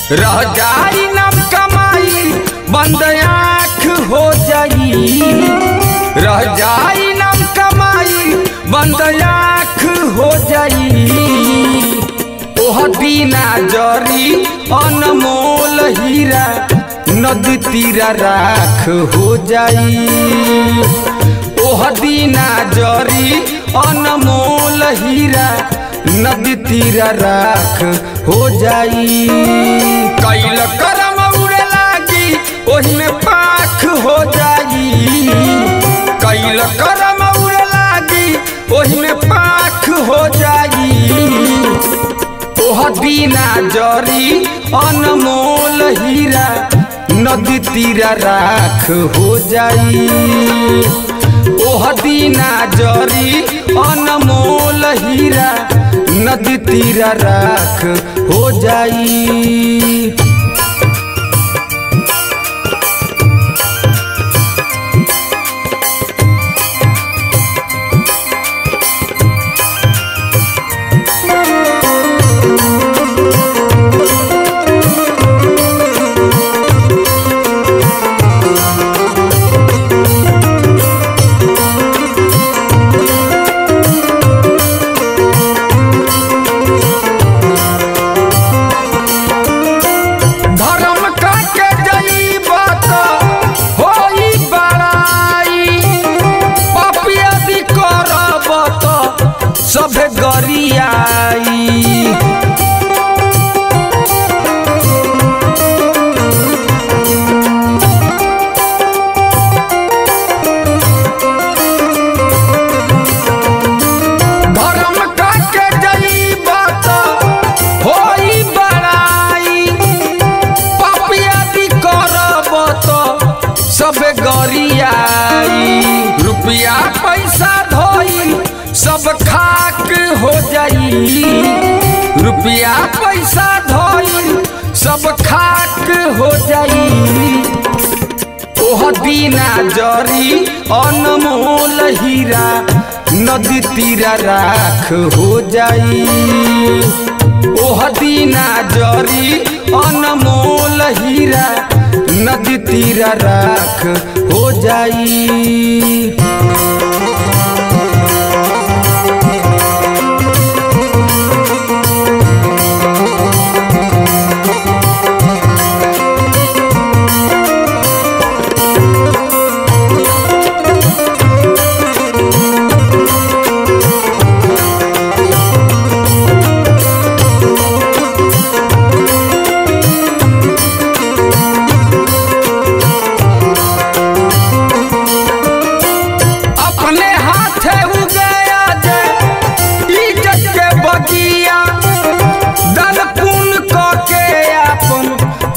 रह जाई नम कमाई बंद आँख हो जाई, रह जाई नम कमाई बंद आँख हो जाई। ओह दीना जरी अनमोल हीरा नदी तीरा राख हो जाई। ओह दीना जरी अनमोल हीरा नदी तीरा राख हो जाई। कैल करम उड़े लागी ओही में पाख हो जाई। कैल करम उड़े लागी ओही में पाख हो जाई। ओह दीना जरी अनमोल हीरा नदी तीरा राख हो जाई। ओह दीना जरी अनमोल हीरा नदी तीरा राख हो जाई। सभे गरियाई धर्म काके जईबा त होई बड़ाई। पापी आदि करब त सभे गरियाई। रुपया पैसा धोई सब खाक हो जाई। रुपया पैसा धोई सब खाक हो जाई। ओह दीना जरी अनमोल हीरा नदी तीरा राख हो जाई। ओह दीना जरी अनमोल हीरा नदी तीरा राख हो जाई।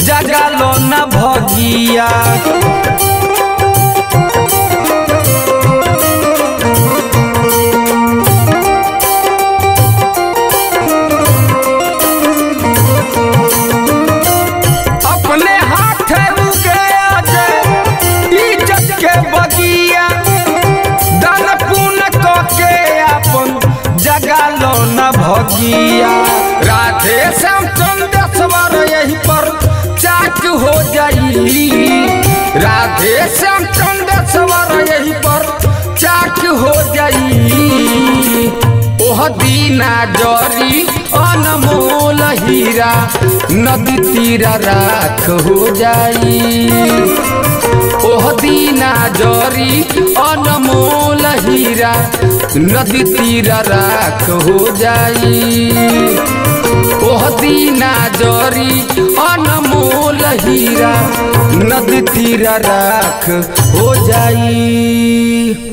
जगालो न भगिया अपने हाथ गया जे इज्जत के बगिया। दान पुण्य के अपन जगालो न भगिया। राधे श्याम चंदेश्वर यही पर चाक हो जाई। राधे श्याम चंदेश्वर यही पर चाक हो जाई। ओह दीना जरी अनमोल हीरा नदी तीरा राख हो जाई। ओह दीना जरी अनमोल हीरा नदी तीरा राख हो जाई। ओह दीना जरी अनमोल हीरा नदी तीरा राख हो जाई।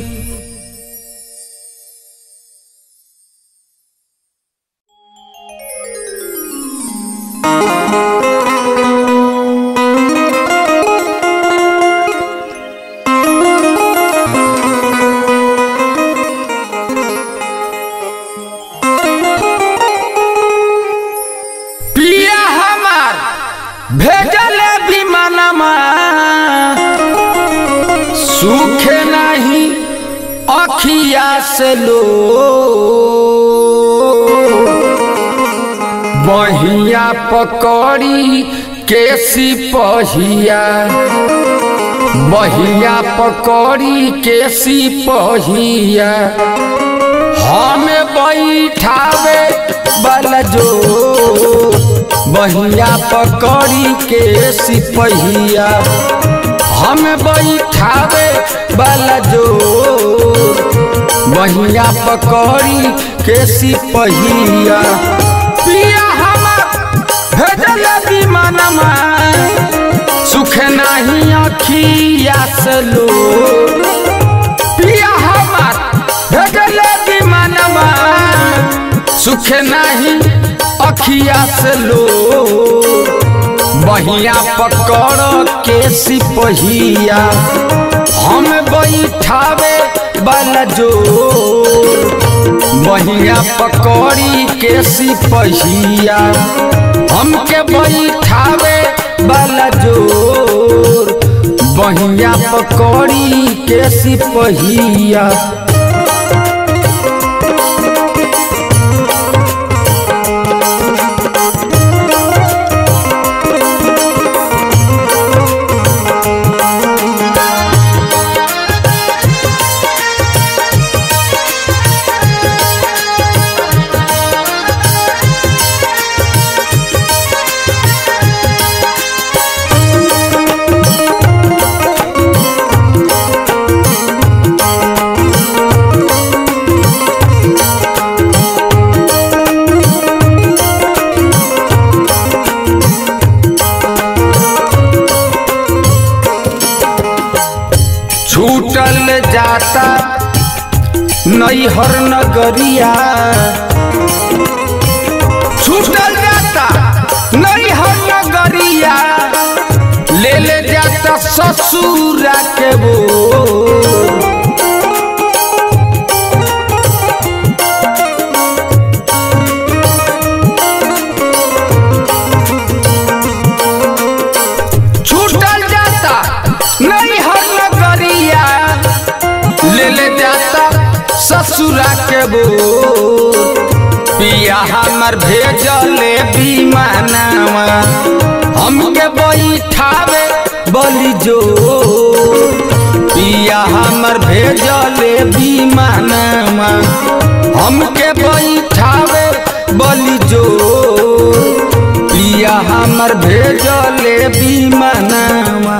सूखे नहीं अखिया से लो बहिया पकड़ी के सिपहिया बहिया पकड़ी के सिपहिया हमें बैठावे वाला जो बहिया पकड़ी के सिपहिया हमें बैठावे वाला जो बहिया पकड़ी के सिपहिया पिया हमार भेजल विमानमा सुख नहीं अखिया से लो पिया हमार भेजल विमानमा सुख नहीं अखिया से लो बहिया पकड़ के सिपहिया हम बैठावे वाला जो बहिया पकड़ी के सिपहिया हमके बैठावे वाला जो बहिया पकड़ी के सिपहिया छूटल जाता नैहर नगरिया छूटल जाता नैहर नगरिया ले ले जाता ससुरा के वो छूटल जाता नैहर नगरिया ले ले जाता ससुरा के वो पिया हमर भेजले विमानमा हमके बैठावे बोली जो पिया हमर भेजले विमानमा हमके बैठावे बोली जो पिया हमर भेजले विमानमा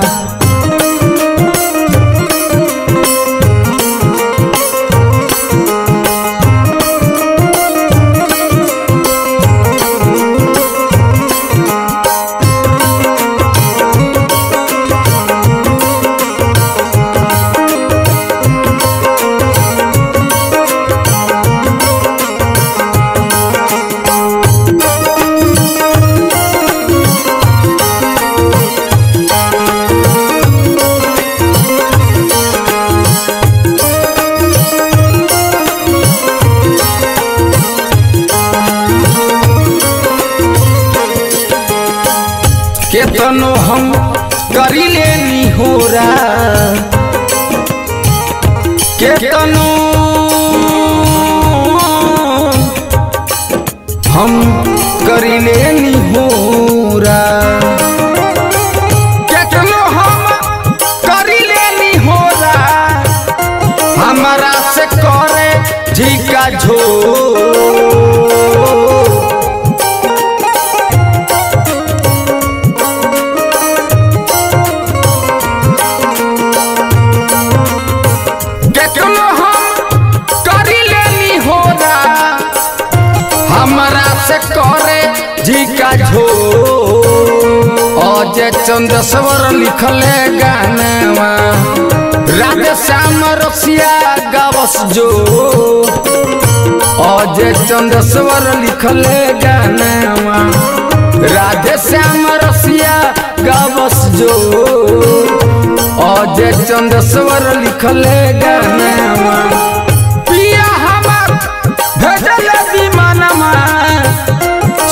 केतनो हम करिले निहोरा केतनो हम करिले निहोरा केतनो हम करिले निहोरा हमारा से करे झिका झो करे झिका झो अजय चंद्रस्वर लिखले गानवा राधे श्याम रसिया गावस जो अजय चंद्रस्वर लिखले गानवा राधे श्याम रसिया गावस जो अजय चंद्रस्वर लिखले गानवा पिया हमार भेजल विमानमा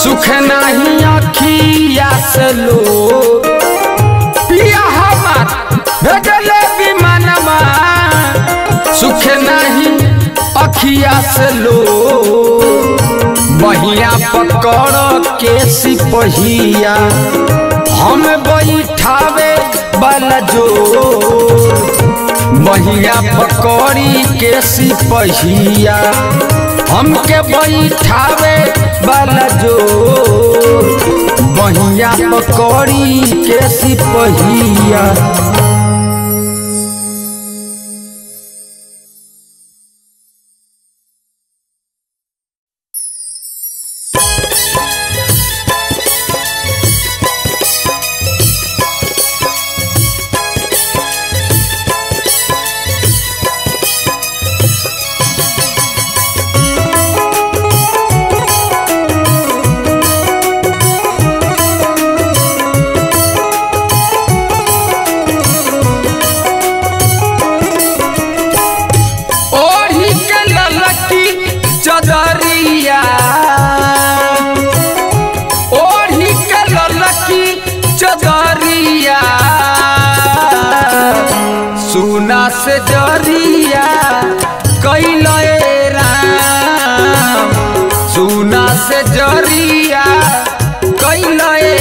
सुख नहीं अखिया से लो पिया हमार भेजल विमानमा से लो बहिया पकड़ के सिपहिया हम बैठावे वाला जोर बहिया पकड़ी के सिपहिया हमके बैठावे वाला जोर बहिया पकड़ी के सिपहिया। सुना से जरिया कैले राम सुना से जरिया कैले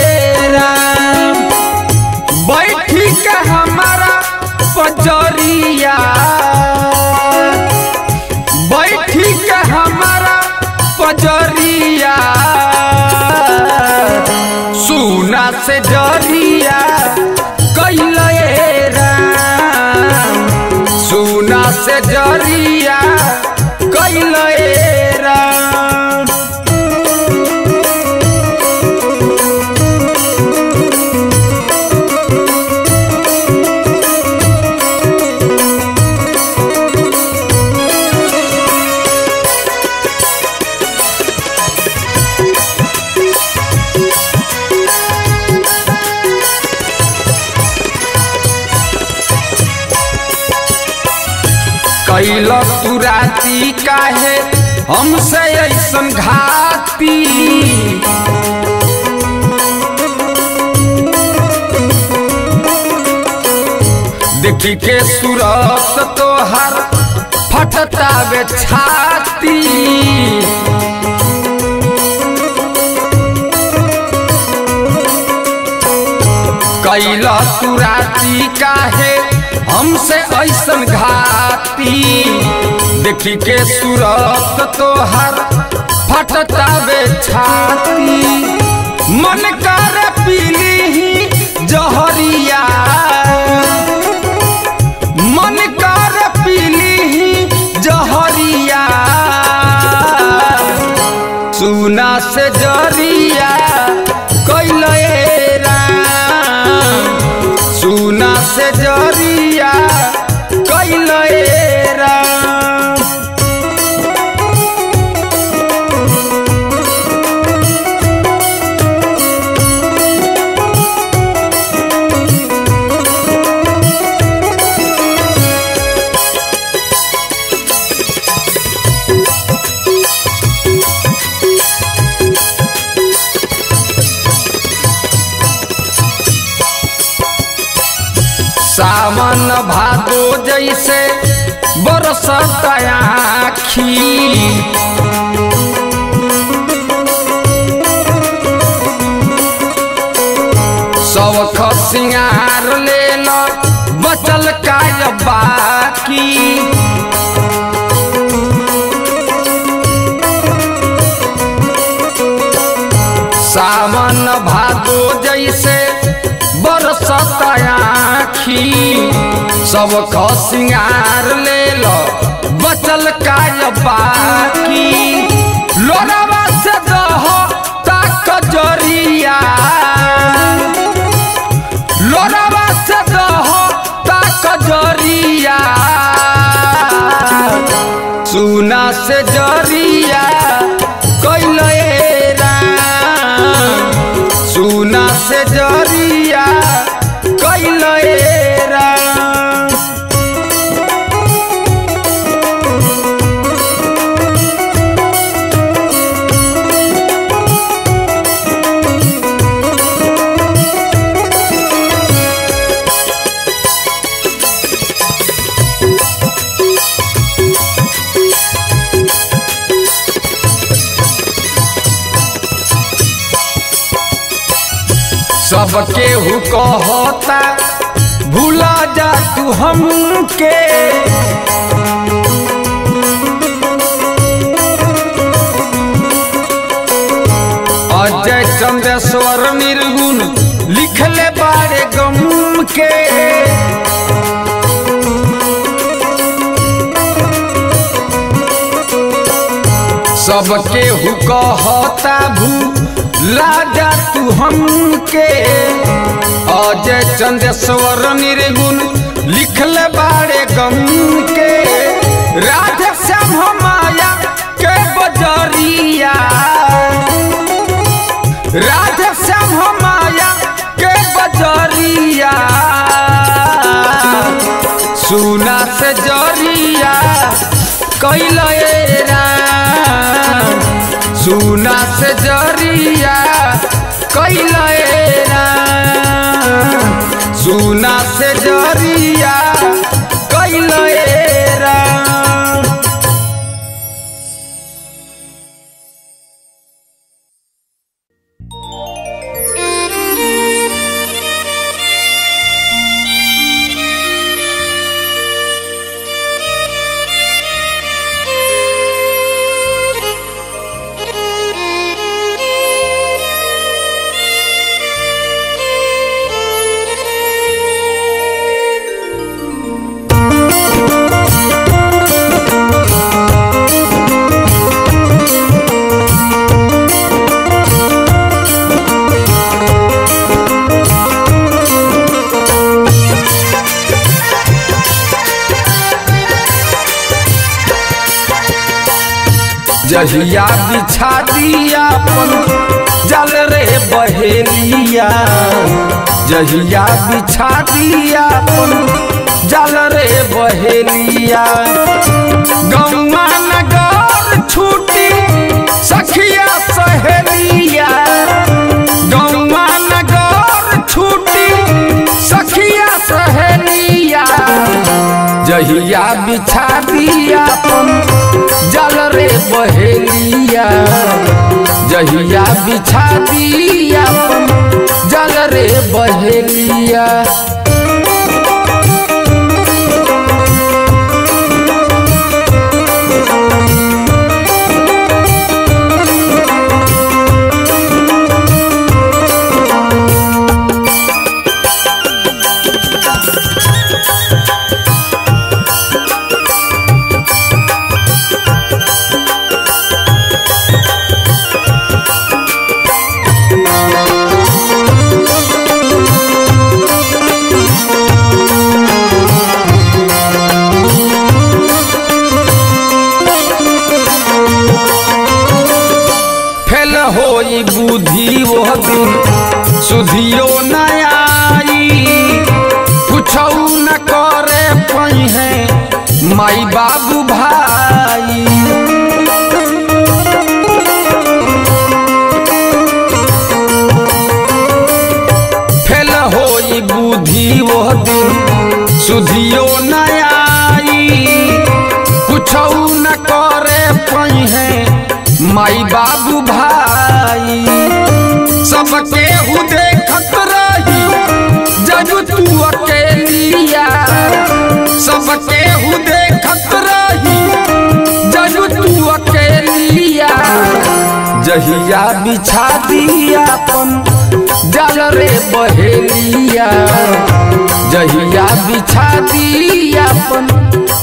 राम बैठी के हमारा पजरिया बैठी के हमारा पजरिया सुना से जरिया कैले सुना से जरिया कैले राम। कैल तू राती काहे हमसे ऐसन घाती देखी के सूरत तोहर फटता वे छाती कैल तू राती काहे हमसे ऐसन घाती देखी के सूरत तोहर फटता वे छाती मन कर पीली ही जहरिया मन कर पीली ही जहरिया सुना से जरिया कैले राम सुना से जरिया कैले राम। सावन भादो जैसे बरसत आँखी शौख सिंगार लेल बचल काय बाकी सावन भादो जैसे बरसत आँखी सब सिंगार लेल बचल काय बाकी लोरावा से दह ताक जरिया लोरावा से दह ताक जरिया सुना से जरिया कैले राम सुना से जरिया कैले राम। सबके हु कहता भूला जा तू हमके, अजय चंदेश्वर निर्गुण लिखले बारे गम के। सबके हु कहता भूला जा तू हमके, अजय चंदेश्वर निर्गुण लिखले बारे गम के। राधे श्याम माया के बजरिया, राधे श्याम माया के बजरिया, सुना से जरिया कैले राम, सुना से जरिया कैले राम, सुना से जरिया कैले राम। जहिया बिछा दिया अपन जल रे बहेलिया, जहिया बिछा दिया अपन जल रे बहेलिया, गौवा नगर छूटी सखिया सहेलिया, गौवा नगर छूटी सखिया सहेलिया, जहिया बिछा दिया अपन जल रे बहेलिया, जहिया बिछा दिया अपन जल रे बहेलिया। होई बुद्धि वो दिन सुधियो न आई, कुछौ न करे पई है माई बाबू भाई, फेल होई बुद्धि वो दिन सुधियो न आई, कुछौ न करे पई है माई बाबू भाई। सबके हु देखत रही जब तू अकेलिया, सबके हु देखत रही जब तू अकेलिया, जहिया बिछा दिया अपन जल रे बहेलिया, जहिया बिछा दिया अपन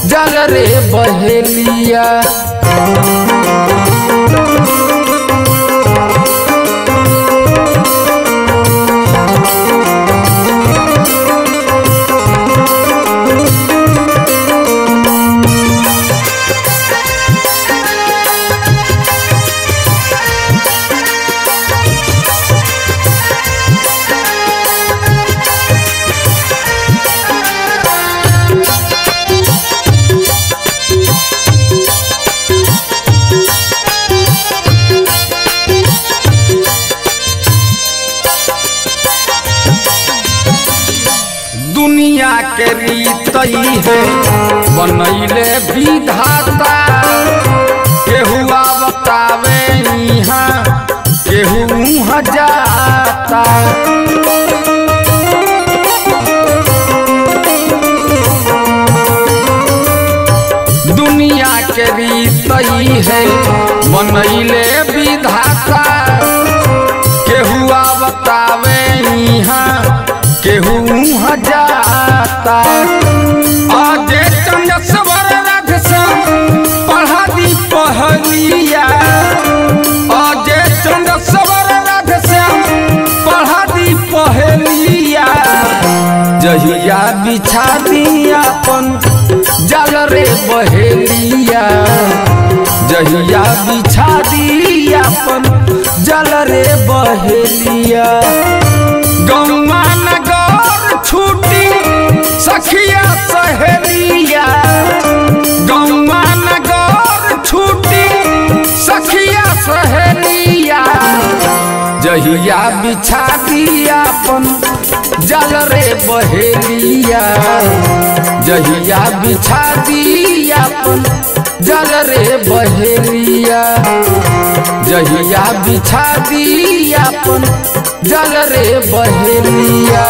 जल रे बहेलिया। दुनिया के रीत है बनैले विधाता, केहू बतावे यहाँ केहू वहाँ जाता, के रीतई है बनैले विधाता केहू बतावे यहाँ केहू जाता अजय चंद्रश्वर राधेश्याम पढ़ा दी पहलिया अजय चंद्रश्वर राधेश्याम पढ़ा दी पहलिया जहिया बिछा दी अपन जल रे बहेलिया जहिया बिछा दी अपन जल रे बहेलिया गौवा नगर छूटी सखिया सहेलिया गौवा नगर छूटी सखिया सहेलिया जहिया बिछा दी अपन जल रे बहेलिया जहिया बिछा दी अपन जल रे बहेलिया जहिया बिछा दी अपन जल रे बहेलिया।